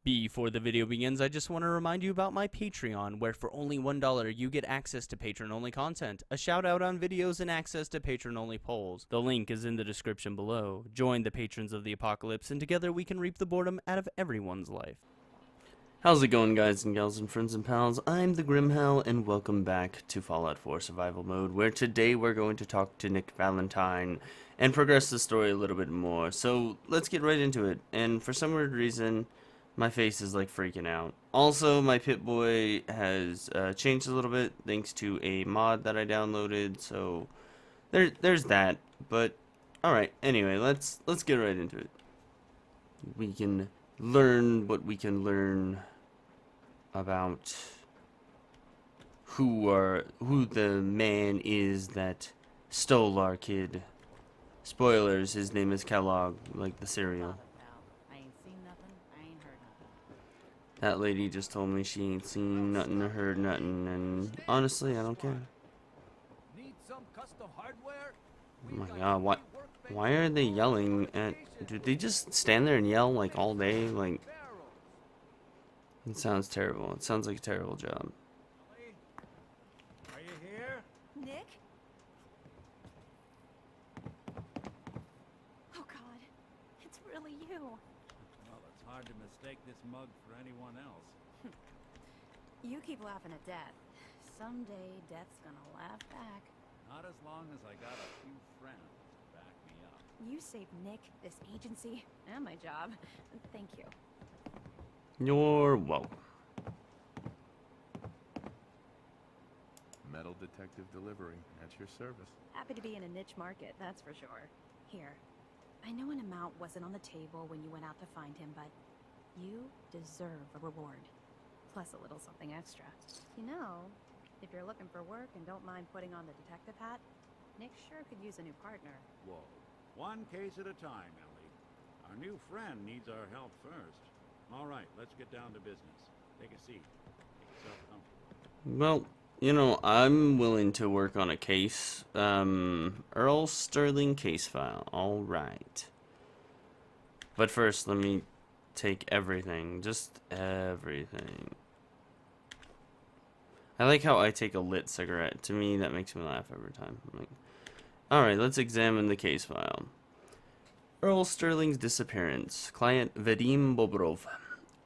Before the video begins, I just want to remind you about my Patreon, where for only $1 you get access to patron-only content, a shout-out on videos, and access to patron-only polls. The link is in the description below. Join the patrons of the apocalypse, and together we can reap the boredom out of everyone's life. How's it going, guys and gals and friends and pals? I'm the Grimhowl, and welcome back to Fallout 4 Survival Mode, where today we're going to talk to Nick Valentine and progress the story a little bit more. So let's get right into it. And for some weird reason, my face is like freaking out. Also, my Pip-Boy has changed a little bit thanks to a mod that I downloaded. So there's that. But alright, anyway, let's get right into it. We can learn what we can learn about who the man is that stole our kid. Spoilers, his name is Kellogg, like the cereal. That lady just told me she ain't seen nothing or heard nothing, and honestly, I don't care. Oh my god, why are they yelling at... Do they just stand there and yell, like, all day? Like, it sounds terrible. It sounds like a terrible job. Are you here? Nick? Oh god, it's really you. Well, it's hard to mistake this mug for anyone else. You keep laughing at death. Someday death's gonna laugh back. Not as long as I got a few friends to back me up. You saved Nick, this agency, and my job. Thank you. You're welcome. Metal detective delivery at your service. Happy to be in a niche market, that's for sure. Here, I know an amount wasn't on the table when you went out to find him, but you deserve a reward. Plus a little something extra. You know, if you're looking for work and don't mind putting on the detective hat, Nick sure could use a new partner. Whoa. One case at a time, Ellie. Our new friend needs our help first. All right, let's get down to business. Take a seat. Make yourself comfortable. Well, you know, I'm willing to work on a case. Earl Sterling case file. Alright. But first, let me take everything. Just everything. I like how I take a lit cigarette. To me, that makes me laugh every time. Alright, let's examine the case file. Earl Sterling's disappearance. Client Vadim Bobrov.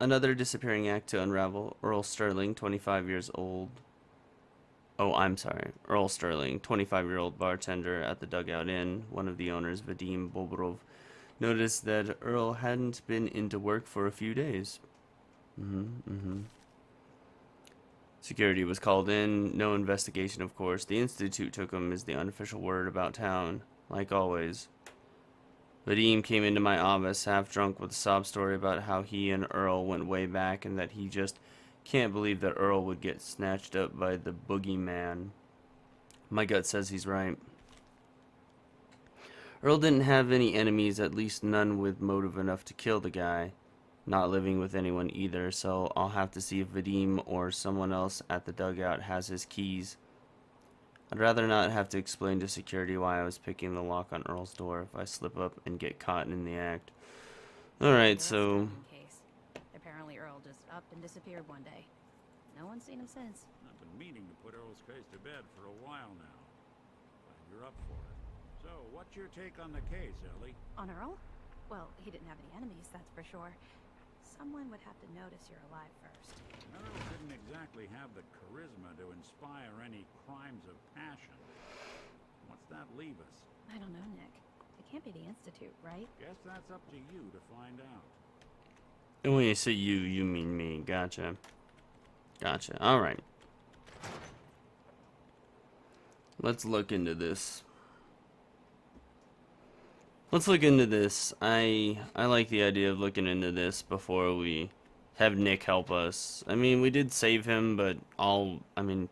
Another disappearing act to unravel. Earl Sterling, 25 years old. Oh, I'm sorry. Earl Sterling, 25-year-old bartender at the Dugout Inn. One of the owners, Vadim Bobrov, noticed that Earl hadn't been into work for a few days. Security was called in. No investigation, of course. The Institute took him as the unofficial word about town, like always. Vadim came into my office, half drunk, with a sob story about how he and Earl went way back and that he just can't believe that Earl would get snatched up by the boogeyman. My gut says he's right. Earl didn't have any enemies, at least none with motive enough to kill the guy. Not living with anyone either, so I'll have to see if Vadim or someone else at the dugout has his keys. I'd rather not have to explain to security why I was picking the lock on Earl's door if I slip up and get caught in the act. Alright, so... Apparently Earl just upped and disappeared one day. No one's seen him since. I've been meaning to put Earl's case to bed for a while now. Glad you're up for it. So, what's your take on the case, Ellie? On Earl? Well, he didn't have any enemies, that's for sure. Someone would have to notice you're alive first. Earl didn't exactly have the charisma to inspire any crimes of passion. What's that leave us? I don't know, Nick. It can't be the Institute, right? Guess that's up to you to find out. And when you say you mean me. Gotcha. Gotcha. Alright. Let's look into this. Let's look into this. I like the idea of looking into this before we have Nick help us. I mean, we did save him, but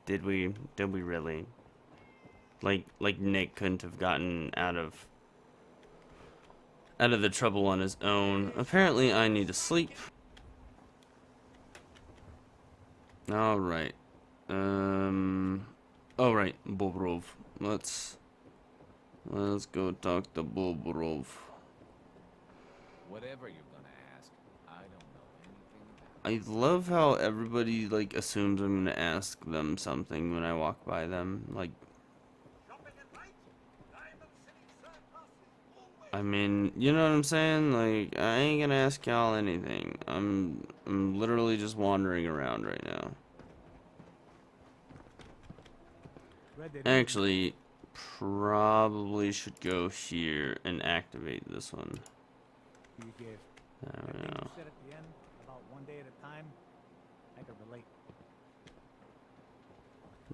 did we really? Like Nick couldn't have gotten out of the trouble on his own. Apparently, I need to sleep. Alright. Alright, Bobrov. Let's go talk to Bobrov. Whatever you're gonna ask, I don't know anything I love how everybody like assumes I'm gonna ask them something when I walk by them. Like, I mean, you know what I'm saying? Like, I ain't gonna ask y'all anything. I'm literally just wandering around right now. Actually, probably should go here and activate this one. You gave I that don't thing know. you said at the end about one day at a time. I could relate.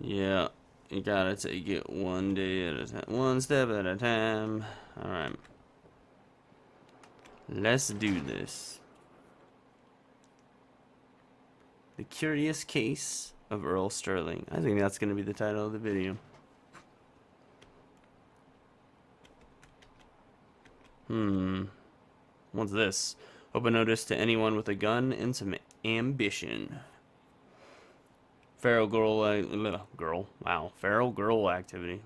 Yeah, you gotta take it one day at a time, one step at a time. Alright. Let's do this. The Curious Case of Earl Sterling. I think that's gonna be the title of the video. What's this? Open notice to anyone with a gun and some ambition. Feral girl, wow, feral girl activity.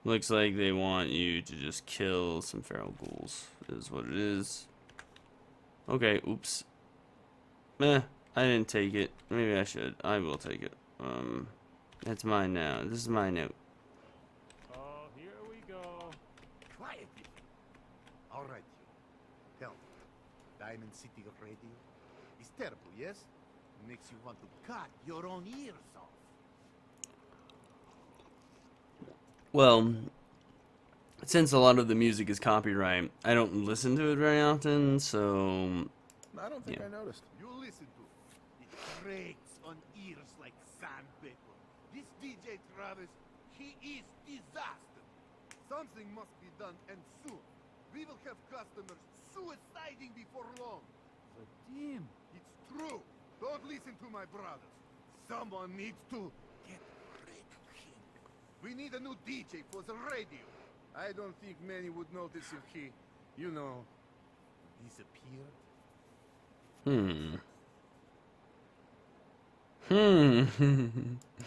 Looks like they want you to just kill some feral ghouls, is what it is. Okay, oops. I didn't take it. Maybe I should. I will take it. It's mine now. This is my note. Oh, here we go. Quiet. All right, you. Tell me, Diamond City Radio is terrible, yes? Makes you want to cut your own ears off. Well, since a lot of the music is copyright, I don't listen to it very often, so I don't think Yeah. I noticed. You listen to it. It grates on ears like sandpaper. This DJ Travis, he is disaster. Something must be done, and soon. We will have customers suiciding before long. But Jim, It's true. Don't listen to my brother. Someone needs to get rid of him. We need a new DJ for the radio. I don't think many would notice if he, you know, disappeared.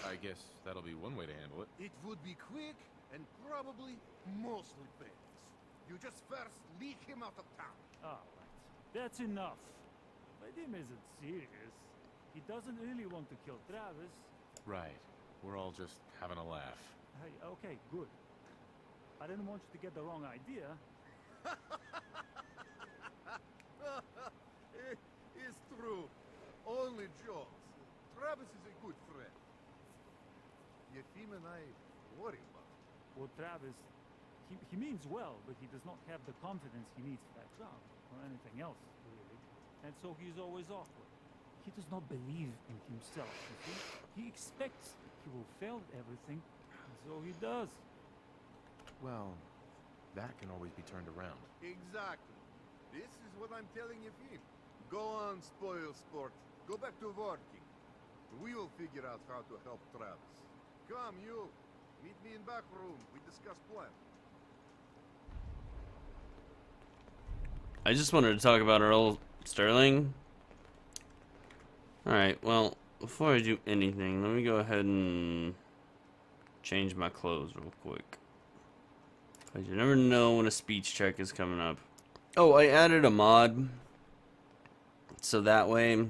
I guess that'll be one way to handle it. It would be quick and probably mostly painless. You just first leak him out of town. all right, that's enough. But Jim isn't serious. He doesn't really want to kill Travis. Right. We're all just having a laugh. Hey, okay, good. I didn't want you to get the wrong idea. It's true. Only jokes. Travis is a good friend. Yefim and I worry about him. Well, Travis, he means well, but he does not have the confidence he needs for that job, or anything else, really. And so he's always awkward. He does not believe in himself, you see? He expects he will fail at everything, and so he does. Well, that can always be turned around. Exactly. This is what I'm telling Yefim. Go on, spoil sport. Go back to working. We will figure out how to help Travis. Come, you. Meet me in back room. We discuss plan. I just wanted to talk about Earl Sterling. Alright, well, before I do anything, let me go ahead and change my clothes real quick. Because you never know when a speech check is coming up. Oh, I added a mod. So that way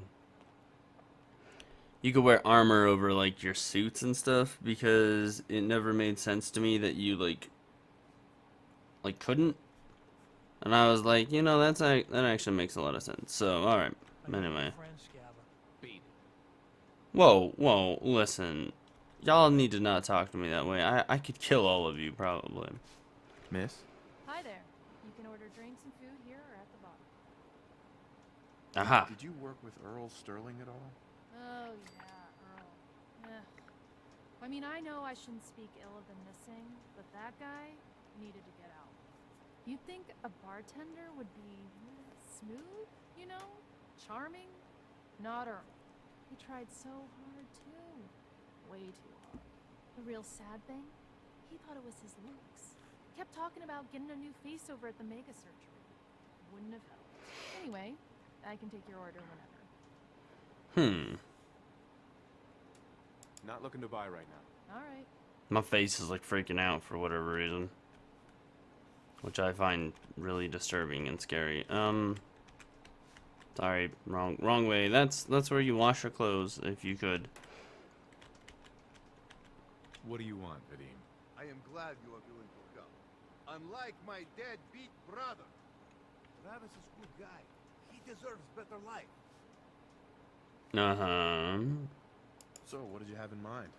you could wear armor over like your suits and stuff, because it never made sense to me that you like couldn't. And I was like, you know, that actually makes a lot of sense. So, all right. Anyway. Beat. Whoa, listen. Y'all need to not talk to me that way. I could kill all of you probably. Miss? Hi there. You can order drinks and food here or at the bar. Aha. Did you work with Earl Sterling at all? Oh, yeah, Earl. I mean, I know I shouldn't speak ill of the missing, but that guy needed to get out. You'd think a bartender would be smooth, you know? Charming? Not Earl. He tried so hard, too. Way too hard. The real sad thing? He thought it was his looks. Kept talking about getting a new face over at the mega surgery. Wouldn't have helped. Anyway, I can take your order whenever. Not looking to buy right now. All right. My face is like freaking out for whatever reason, which I find really disturbing and scary. Sorry, wrong way. That's where you wash your clothes, if you could. What do you want, Vadim? I am glad you are willing to come. Unlike my deadbeat brother, Travis is a good guy. He deserves better life. So, what did you have in mind?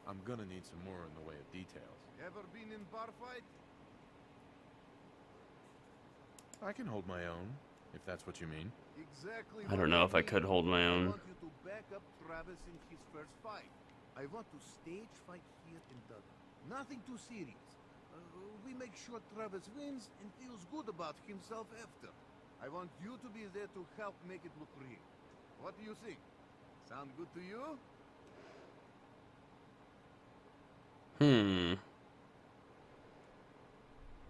I'm gonna need some more in the way of details. Ever been in bar fight? I can hold my own, if that's what you mean. Exactly. I don't know if I could hold my I own. want you to back up Travis in his first fight. I want to stage fight here in Doug. Nothing too serious. We make sure Travis wins and feels good about himself after. I want you to be there to help make it look real. What do you think? Sound good to you?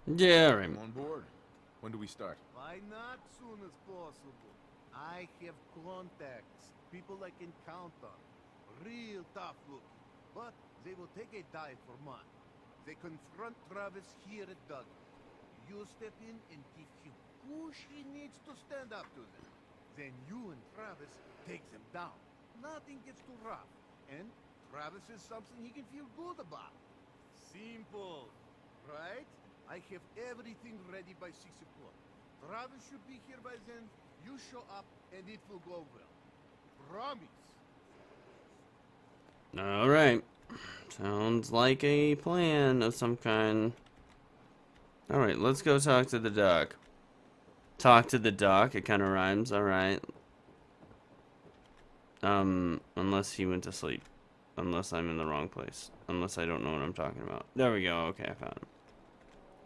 Yeah, right. I'm on board. When do we start? Why not soon as possible? I have contacts, people I can count on. Real tough looking, but they will take a dive for money. They confront Travis here at Doug. You step in and give him push he needs to stand up to them. Then you and Travis take them down. Nothing gets too rough. And Travis is something he can feel good about. Simple, right? I have everything ready by 6 o'clock. Travis should be here by then. You show up and it will go well. Promise. Alright. Sounds like a plan of some kind. Alright, let's go talk to the doc. Talk to the doc, it kind of rhymes, alright. Unless he went to sleep. Unless I'm in the wrong place. Unless I don't know what I'm talking about. There we go, okay, I found him.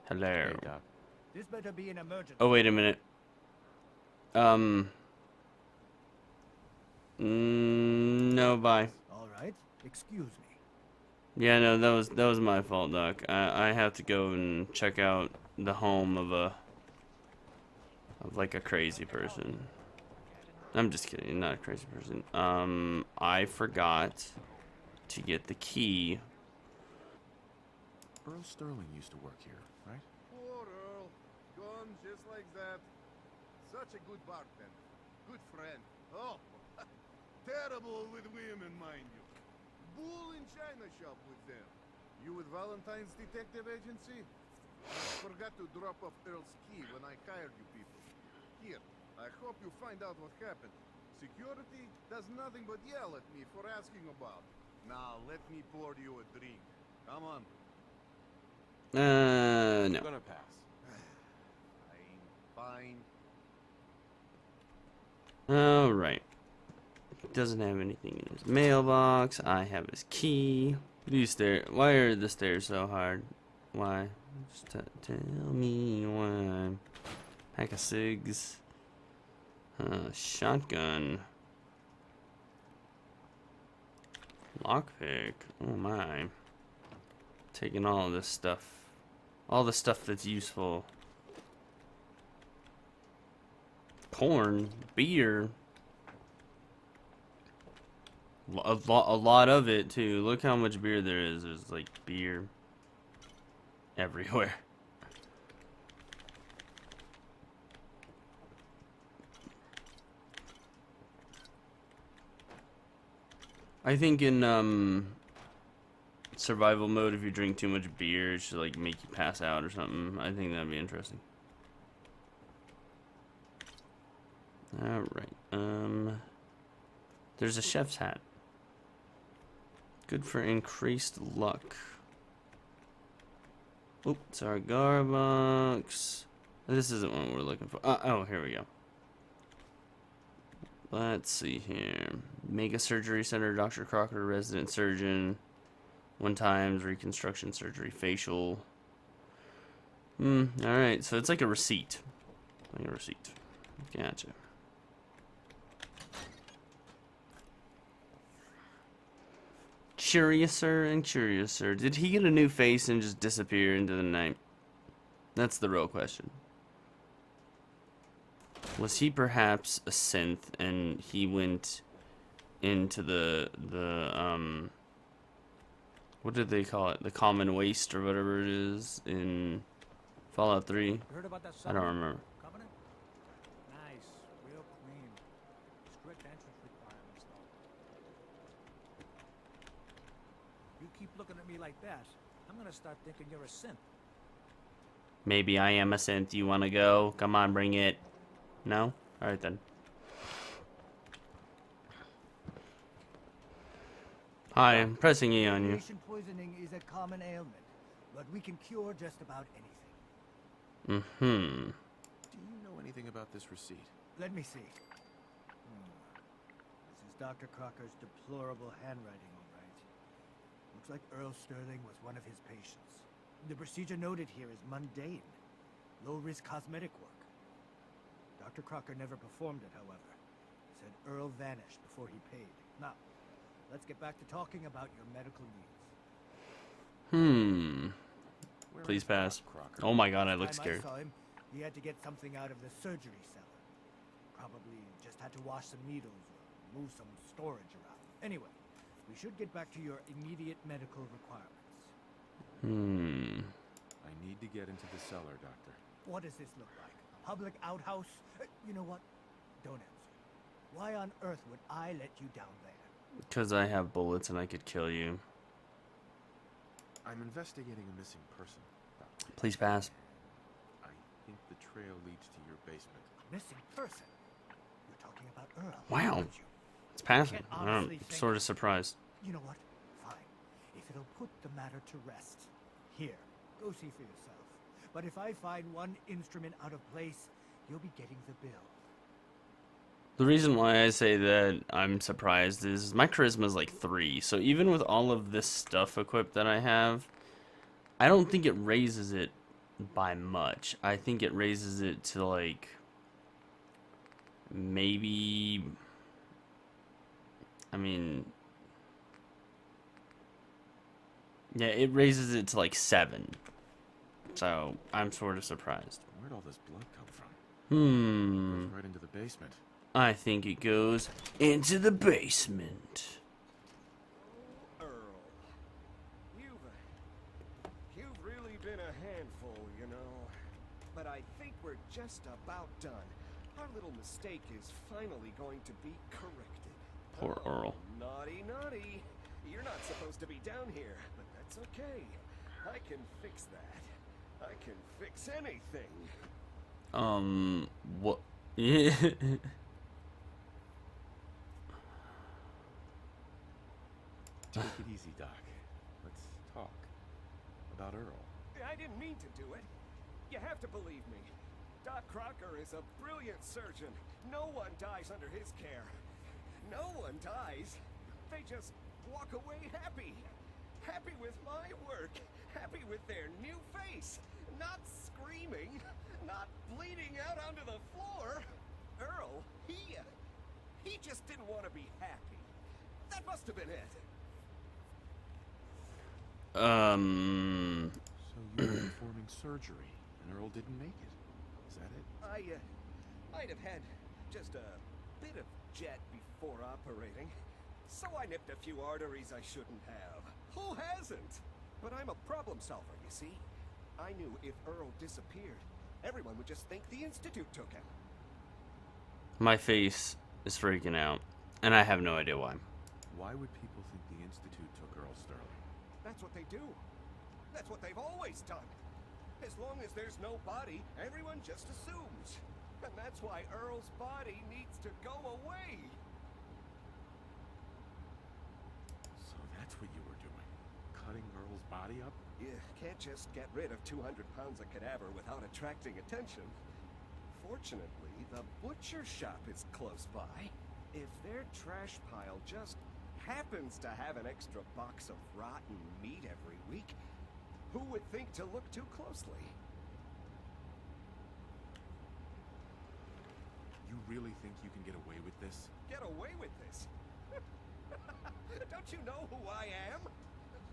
Hello. Hey, Doc. This better be an emergency. Oh, wait a minute. No, bye. All right. Excuse me. Yeah, no, that was my fault, Doc. I have to go and check out the home of like a crazy person. I'm just kidding, not a crazy person. I forgot to get the key. Earl Sterling used to work here, right? Poor Earl. Gone just like that. Such a good bartender. Good friend. Oh, terrible with women, mind you. Bull in China shop with them. You with Valentine's Detective Agency? Forgot to drop off Earl's key when I hired you people. Here, I hope you find out what happened. Security does nothing but yell at me for asking about. Now let me pour you a drink. Come on. No. I'm gonna pass. Fine. Alright. Doesn't have anything in his mailbox. I have his key. These stairs. Why are the stairs so hard? Why? Just tell me why. Pack of cigs. Shotgun. Lockpick. Oh my. Taking all of this stuff. All the stuff that's useful. Corn. Beer. A lot of it too. Look how much beer there is. There's like beer everywhere. I think in survival mode, if you drink too much beer, it should like make you pass out or something. I think that'd be interesting. All right. There's a chef's hat. Good for increased luck. Oop, cigar box. This isn't what we're looking for. Oh, here we go. Let's see here. Mega Surgery Center, Dr. Crocker, resident surgeon. 1 times reconstruction surgery, facial. Alright, so it's like a receipt. Like a receipt. Gotcha. Curiouser and curiouser. Did he get a new face and just disappear into the night? That's the real question. Was he perhaps a synth and he went into the what did they call it? The common waste or whatever it is in Fallout 3? Heard about that I don't remember. Covenant? Nice, real clean. keep looking at me like that, I'm gonna start thinking you're a synth. Maybe I am a synth. You want to go? Come on, bring it. No? Alright then. Hi, I'm pressing E on you. Radiation poisoning is a common ailment, but we can cure just about anything. Mm-hmm. Do you know anything about this receipt? Let me see. This is Dr. Crocker's deplorable handwriting, all right. Looks like Earl Sterling was one of his patients. The procedure noted here is mundane, low-risk cosmetic work. Dr. Crocker never performed it, however. Said Earl vanished before he paid. Now, let's get back to talking about your medical needs. Where Please is Doc pass. Crocker? Oh my god, I look Time scared. I saw him, he had to get something out of the surgery cellar. Probably just had to wash some needles or move some storage around. Anyway, we should get back to your immediate medical requirements. I need to get into the cellar, Doctor. What does this look like? A public outhouse? You know what? Don't answer. Why on earth would I let you down there? Because I have bullets and I could kill you. I'm investigating a missing person, Doctor. Please pass. I think the trail leads to your basement. Missing person? You're talking about Earl. Wow. aren't you? It's passing. Can't I'm honestly think- sort of surprised. You know what? Fine. If it'll put the matter to rest. Here, go see for yourself. But if I find one instrument out of place, you'll be getting the bill. The reason why I say that I'm surprised is my charisma is like 3. So even with all of this stuff equipped that I have, I don't think it raises it by much. I think it raises it to like maybe, I mean, yeah, it raises it to like 7. So I'm sort of surprised. Where'd all this blood come from? Hmm. Goes right into the basement. I think it goes into the basement. Earl, you've really been a handful, you know. But I think we're just about done. Our little mistake is finally going to be corrected. Poor Earl. Naughty, naughty. You're not supposed to be down here, but that's okay. I can fix that. I can fix anything. What? Take it easy, Doc. Let's talk about Earl. I didn't mean to do it. You have to believe me. Doc Crocker is a brilliant surgeon. No one dies under his care. No one dies. They just walk away happy. Happy with my work. Happy with their new face. Not screaming. Not bleeding out onto the floor. Earl, he just didn't want to be happy. That must have been it. So you were performing surgery, and Earl didn't make it. Is that it? I might have had just a bit of jet before operating. So I nipped a few arteries I shouldn't have. Who hasn't? But I'm a problem solver, you see. I knew if Earl disappeared, everyone would just think the Institute took him. My face is freaking out, and I have no idea why. Why would people think the Institute took Earl Sterling? That's what they do. That's what they've always done. As long as there's no body, everyone just assumes. And that's why Earl's body needs to go away. So that's what you were doing? Cutting Earl's body up? You can't just get rid of 200 pounds of cadaver without attracting attention. Fortunately, the butcher shop is close by. If their trash pile just happens to have an extra box of rotten meat every week, who would think to look too closely? You really think you can get away with this? Get away with this? Don't you know who I am?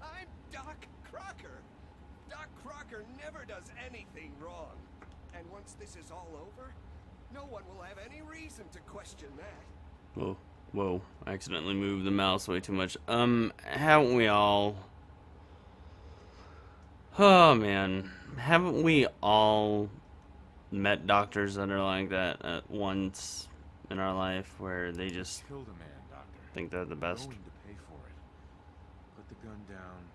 I'm Doc Crocker. Doc Crocker never does anything wrong. And once this is all over, no one will have any reason to question that. Whoa, whoa! I accidentally moved the mouse way too much. Haven't we all? Oh man, haven't we all met doctors that are like that at once in our life, where they just Killed a man, Doctor. think they're the best? Going to pay for it. Put the gun down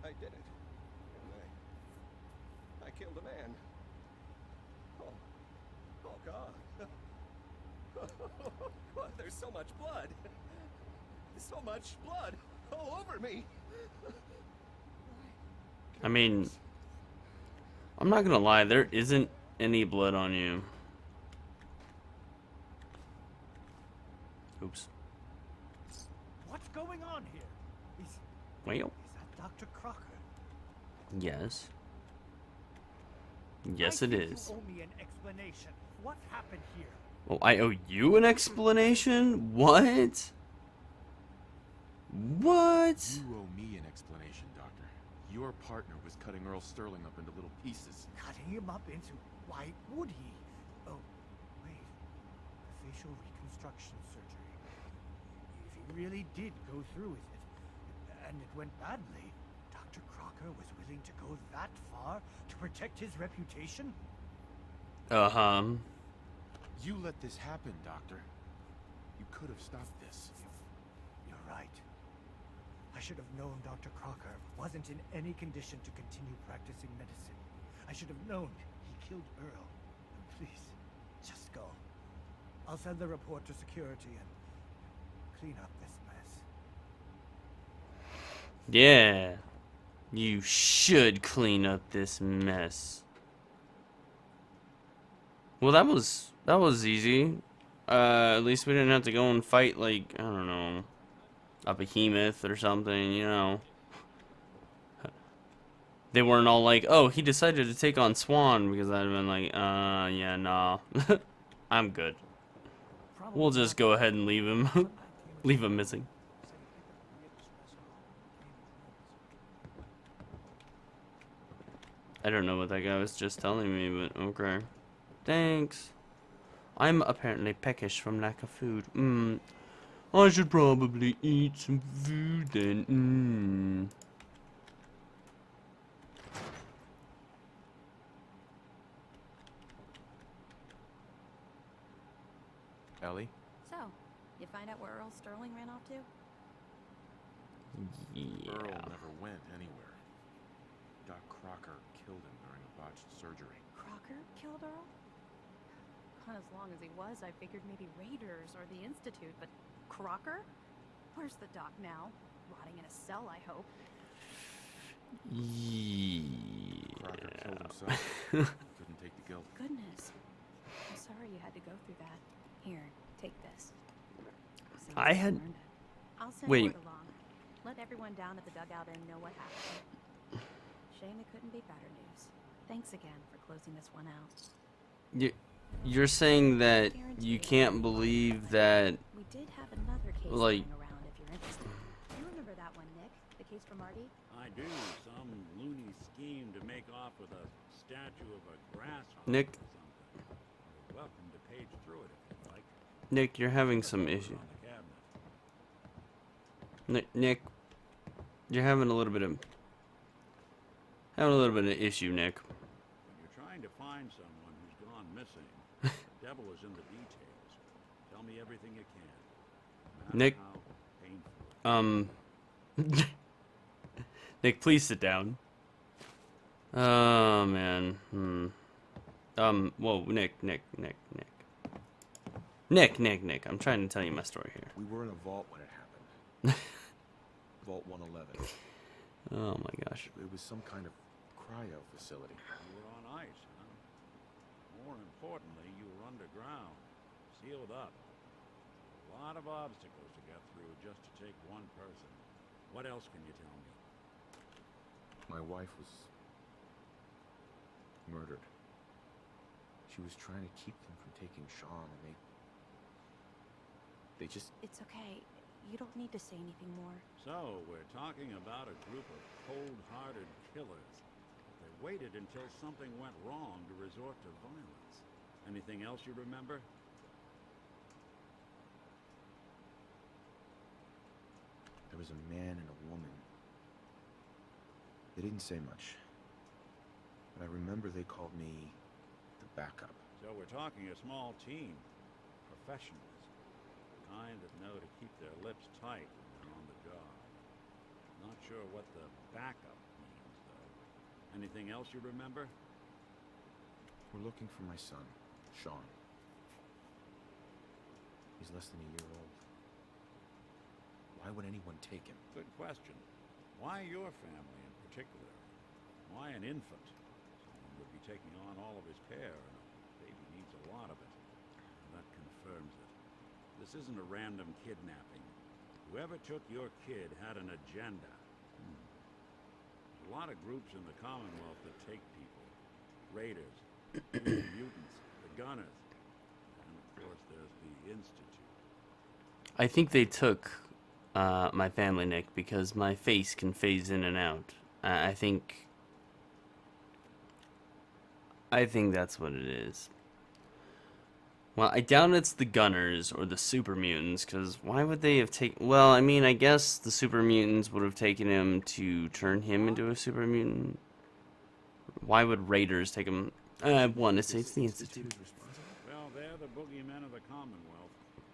I did it. And I killed a man. Oh God. Oh, there's so much blood. So much blood all over me. I mean, I'm not gonna lie, there isn't any blood on you. Oops. What's going on here? Well, Is that Dr. Crocker? yes. Yes, it is. You owe me an explanation. What happened here? Well, I owe you an explanation? What? What? You owe me an explanation, Doctor. Your partner was cutting Earl Sterling up into little pieces. Cutting him up into... Why would he? Oh, wait. The facial reconstruction surgery. If he really did go through with it, and it went badly, Dr. Crocker was willing to go that far to protect his reputation? Uh-huh. You let this happen, Doctor. You could have stopped this. You're right. I should have known Dr. Crocker wasn't in any condition to continue practicing medicine. I should have known he killed Earl. And please, just go. I'll send the report to security and clean up this mess. Yeah. You should clean up this mess. Well, that was easy. At least we didn't have to go and fight, like, I don't know, a behemoth or something, you know. They weren't all like, oh, he decided to take on Swan, because I'd have been like, yeah, nah. I'm good. We'll just go ahead and leave him. Leave him missing. I don't know what that guy was just telling me, but okay. Thanks. I'm apparently peckish from lack of food. I should probably eat some food then. Ellie? So, you find out where Earl Sterling ran off to? Yeah. Earl never went anywhere. Doc Crocker killed him during a botched surgery. Crocker killed Earl? As long as he was, I figured maybe Raiders or the Institute, but Crocker? Where's the doc now? Rotting in a cell, I hope. Crocker Yeah. killed himself. Couldn't take the guilt. Goodness. I'm sorry you had to go through that. Here, take this. Seems I like you had- learned it. I'll send Wait. word along. Let everyone down at the dugout inn know what happened. Shame it couldn't be better news. Thanks again for closing this one out. You're saying that you can't believe that, We did have another case like- going around if you're interested. You remember that one, Nick? The case for Marty? I do. Some loony scheme to make off with a statue of a grasshopper Nick. or something. You're welcome to page through it if you'd like. Nick, you're having some Put it issue. on the cabinet. Nick, you're having a little bit of issue, Nick. When you're trying to find someone who's gone missing, the devil is in the details. Tell me everything you can. No matter Nick. how painful. Nick, please sit down. Oh, man. Whoa, Nick. Nick, I'm trying to tell you my story here. We were in a vault when it happened. Vault 111. Oh my gosh. It was some kind of cryo facility. You were on ice, huh? More importantly, you were underground, sealed up. A lot of obstacles to get through just to take one person. What else can you tell me? My wife was murdered. She was trying to keep them from taking Sean, and they just... It's okay. You don't need to say anything more. So, we're talking about a group of cold-hearted killers. They waited until something went wrong to resort to violence. Anything else you remember? There was a man and a woman. They didn't say much. But I remember they called me the backup. So we're talking a small team. Professionals. The kind that know to keep their lips tight when they're on the job. Not sure what the backup Anything else you remember? We're looking for my son, Sean. He's less than a year old. Why would anyone take him? Good question. Why your family in particular? Why an infant? Someone would be taking on all of his care, and a baby needs a lot of it. And that confirms it. This isn't a random kidnapping. Whoever took your kid had an agenda. There's a lot of groups in the Commonwealth that take people. Raiders, the mutants, the gunners, and of course there's the Institute. I think they took my family, Nick, because my face can phase in and out. I think that's what it is. Well, I doubt it's the Gunners or the Super Mutants, because why would they have taken... Well, I mean, I guess the Super Mutants would have taken him to turn him into a Super Mutant. Why would Raiders take him... one, it's the Institute. Well, they're the boogeymen of the Commonwealth.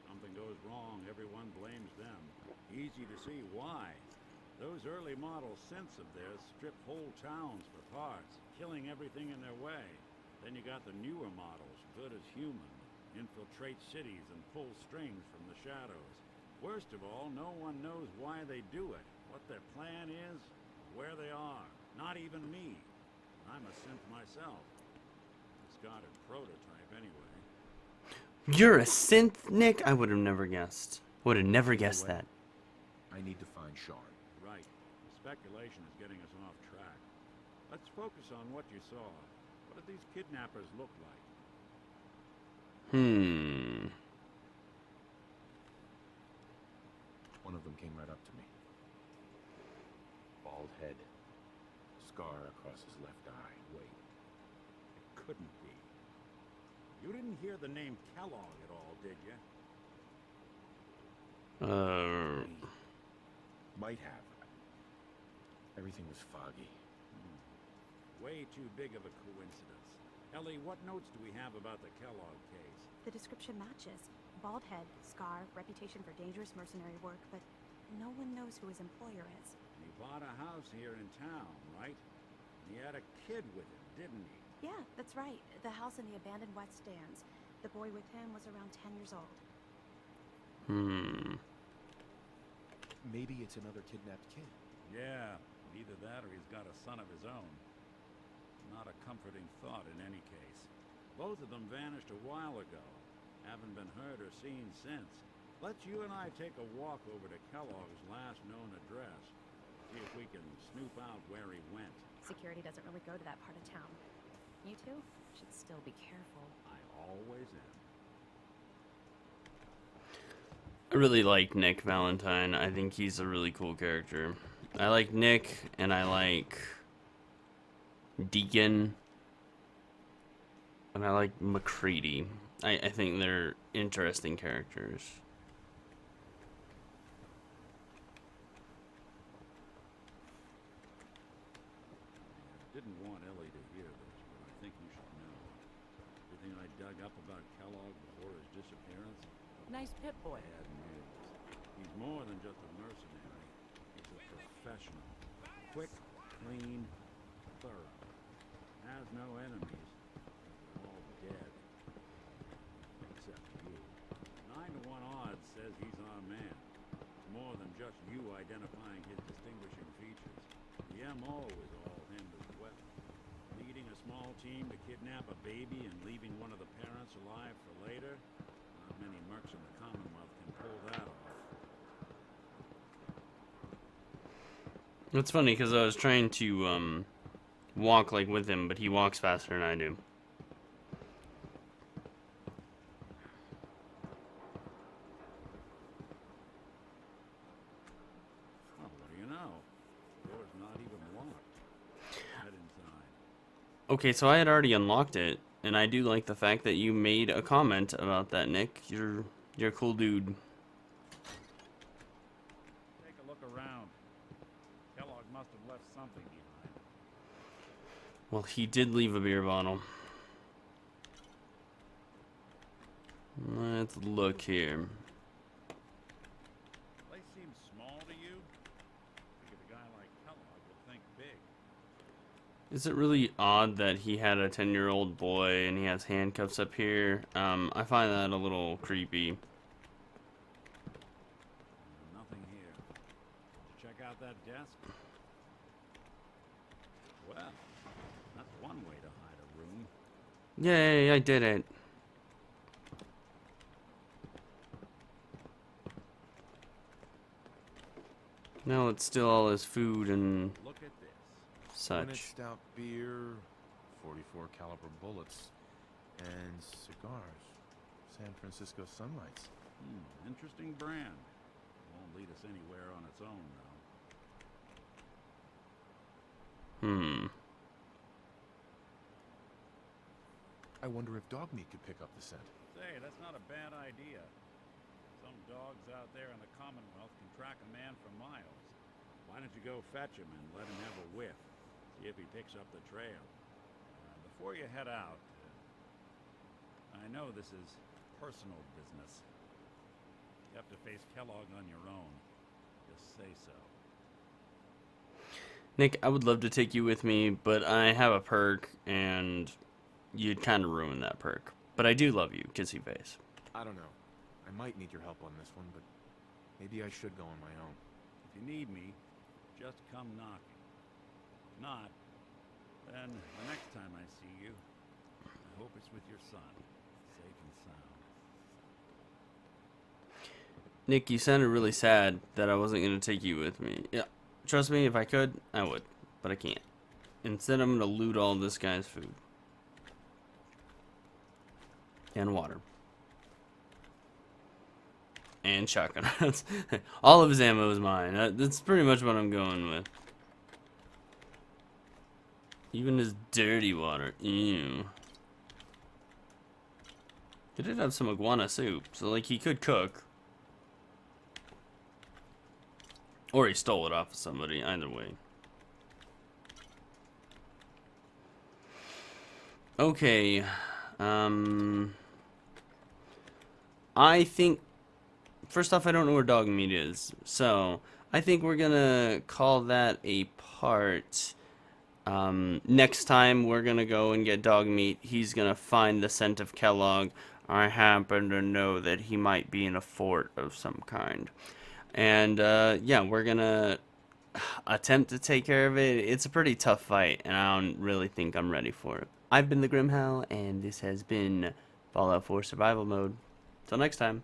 Something goes wrong, everyone blames them. Easy to see why. Those early model synths of theirs strip whole towns for parts, killing everything in their way. Then you got the newer models, good as human, infiltrate cities and pull strings from the shadows. Worst of all, no one knows why they do it, what their plan is, where they are. Not even me. I'm a synth myself. Discarded prototype anyway. You're a synth, Nick? I would have never guessed. Would have never guessed that. I need to find Sean. Right. Speculation is getting us off track. Let's focus on what you saw. What did these kidnappers look like? One of them came right up to me. Bald head. Scar across his left eye. Wait. It couldn't be. You didn't hear the name Kellogg at all, did you? Might have. Everything was foggy. Way too big of a coincidence. Ellie, what notes do we have about the Kellogg case? The description matches. Bald head, scar, reputation for dangerous mercenary work, but no one knows who his employer is. He bought a house here in town, right? He had a kid with him, didn't he? Yeah, that's right. The house in the abandoned West Stands. The boy with him was around 10 years old. Maybe it's another kidnapped kid. Yeah, either that or he's got a son of his own. Not a comforting thought in any case. Both of them vanished a while ago. Haven't been heard or seen since. Let's you and I take a walk over to Kellogg's last known address. See if we can snoop out where he went. Security doesn't really go to that part of town. You two should still be careful. I always am. I really like Nick Valentine. I think he's a really cool character. I like Nick, and I like Deacon, and I like McCready. I think they're interesting characters. Didn't want Ellie to hear this, but I think you should know. Everything I dug up about Kellogg before his disappearance? Nice pit boy. Bad news. He's more than just a mercenary. He's a professional. Quick, clean, thorough. Has no enemies. They're all dead. Except you. 9 to 1 odds says he's our man. It's more than just you identifying his distinguishing features. The MO is all him as well. Leading a small team to kidnap a baby and leaving one of the parents alive for later? Not many mercs in the Commonwealth can pull that off. It's funny because I was trying to walk like with him, but he walks faster than I do. Well, what do you know? The door's not even locked. Head inside. Okay, so I had already unlocked it, and I do like the fact that you made a comment about that, Nick. You're a cool dude. Take a look around. Kellogg must have left something behind. Well, he did leave a beer bottle. Let's look here. Place seems small to you? Figured a guy like Kellogg would think big. Is it really odd that he had a 10-year-old boy and he has handcuffs up here? I find that a little creepy. Nothing here. Did you check out that desk? Well, that's one way to hide a room. Yay, I did it. Now let's steal all his food and Look at this. Hornet such. stout beer, 44 caliber bullets, and cigars. San Francisco Sunlights. Interesting brand. Won't lead us anywhere on its own, though. I wonder if dog meat could pick up the scent. Say, that's not a bad idea. Some dogs out there in the Commonwealth can track a man for miles. Why don't you go fetch him and let him have a whiff? See if he picks up the trail. Before you head out, I know this is personal business. You have to face Kellogg on your own. Just say so. Nick, I would love to take you with me, but I have a perk, and you'd kind of ruin that perk. But I do love you, kissy face. I don't know. I might need your help on this one, but maybe I should go on my own. If you need me, just come knocking. If not, then the next time I see you, I hope it's with your son, safe and sound. Nick, you sounded really sad that I wasn't going to take you with me. Yeah, trust me, if I could, I would. But I can't. Instead, I'm going to loot all this guy's food. And water. And shotgun rounds. All of his ammo is mine. That's pretty much what I'm going with. Even his dirty water. Ew. He did have some iguana soup, so like he could cook. Or he stole it off of somebody, either way. Okay. I think, first off, I don't know where dog meat is, so I think we're gonna call that a part. Next time we're gonna go and get dog meat, he's gonna find the scent of Kellogg. I happen to know that he might be in a fort of some kind. And, yeah, we're gonna attempt to take care of it. It's a pretty tough fight, and I don't really think I'm ready for it. I've been the Grimhowl, and this has been Fallout 4 Survival Mode. Till next time.